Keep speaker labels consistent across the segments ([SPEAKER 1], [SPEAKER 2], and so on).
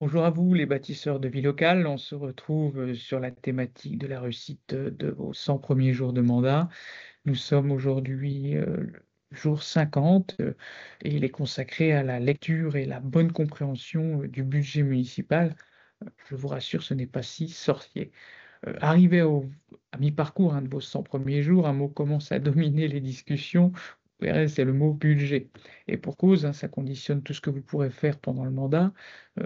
[SPEAKER 1] Bonjour à vous, les bâtisseurs de vie locale. On se retrouve sur la thématique de la réussite de vos 100 premiers jours de mandat. Nous sommes aujourd'hui le jour 50 et il est consacré à la lecture et la bonne compréhension du budget municipal. Je vous rassure, ce n'est pas si sorcier. Arrivé à mi-parcours de vos 100 premiers jours, un mot commence à dominer les discussions. Vous verrez, c'est le mot budget. Et pour cause, ça conditionne tout ce que vous pourrez faire pendant le mandat.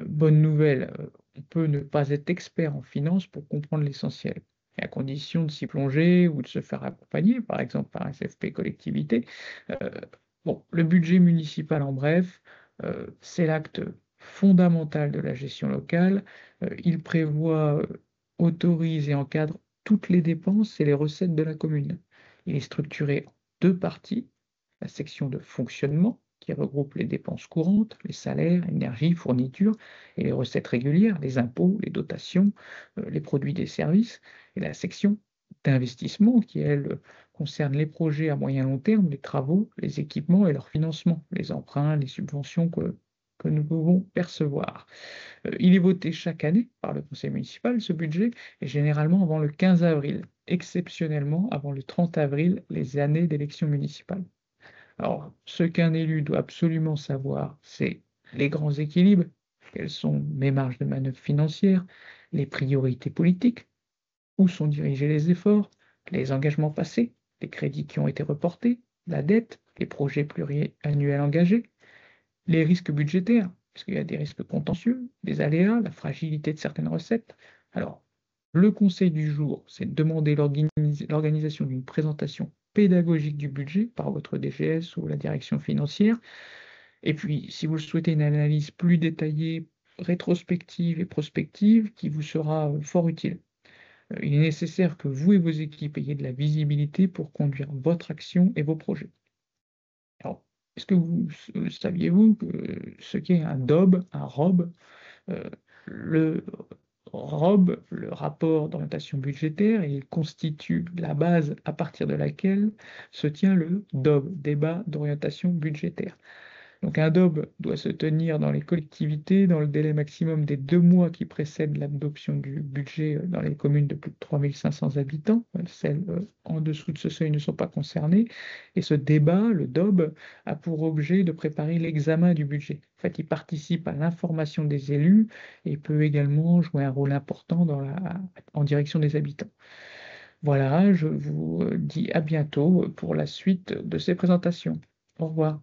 [SPEAKER 1] Bonne nouvelle, on peut ne pas être expert en finance pour comprendre l'essentiel. Et à condition de s'y plonger ou de se faire accompagner, par exemple par SFP collectivité. Euh, bon, le budget municipal, en bref, c'est l'acte fondamental de la gestion locale. Il prévoit autorise et encadre toutes les dépenses et les recettes de la commune. Il est structuré en deux parties. La section de fonctionnement, qui regroupe les dépenses courantes, les salaires, énergie, fourniture, et les recettes régulières, les impôts, les dotations, les produits des services, et la section d'investissement, qui, elle, concerne les projets à moyen long terme, les travaux, les équipements et leur financement, les emprunts, les subventions que nous pouvons percevoir. Il est voté chaque année par le conseil municipal, ce budget, et généralement avant le 15 avril, exceptionnellement avant le 30 avril, les années d'élection municipale. Alors, ce qu'un élu doit absolument savoir, c'est les grands équilibres, quelles sont mes marges de manœuvre financières, les priorités politiques, où sont dirigés les efforts, les engagements passés, les crédits qui ont été reportés, la dette, les projets pluriannuels engagés, les risques budgétaires, parce qu'il y a des risques contentieux, des aléas, la fragilité de certaines recettes. Alors, le conseil du jour, c'est de demander l'organisation d'une présentation pédagogique du budget par votre DGS ou la direction financière. Et puis, si vous souhaitez une analyse plus détaillée, rétrospective et prospective, qui vous sera fort utile. Il est nécessaire que vous et vos équipes ayez de la visibilité pour conduire votre action et vos projets. Alors, est-ce que saviez-vous que ce qu'est un DOB, un ROB, euh, le ROB, le rapport d'orientation budgétaire, il constitue la base à partir de laquelle se tient le DOB, débat d'orientation budgétaire. Donc un DOB doit se tenir dans les collectivités dans le délai maximum des 2 mois qui précèdent l'adoption du budget dans les communes de plus de 3500 habitants. Celles en dessous de ce seuil ne sont pas concernées. Et ce débat, le DOB, a pour objet de préparer l'examen du budget. En fait, il participe à l'information des élus et peut également jouer un rôle important en direction des habitants. Voilà, je vous dis à bientôt pour la suite de ces présentations. Au revoir.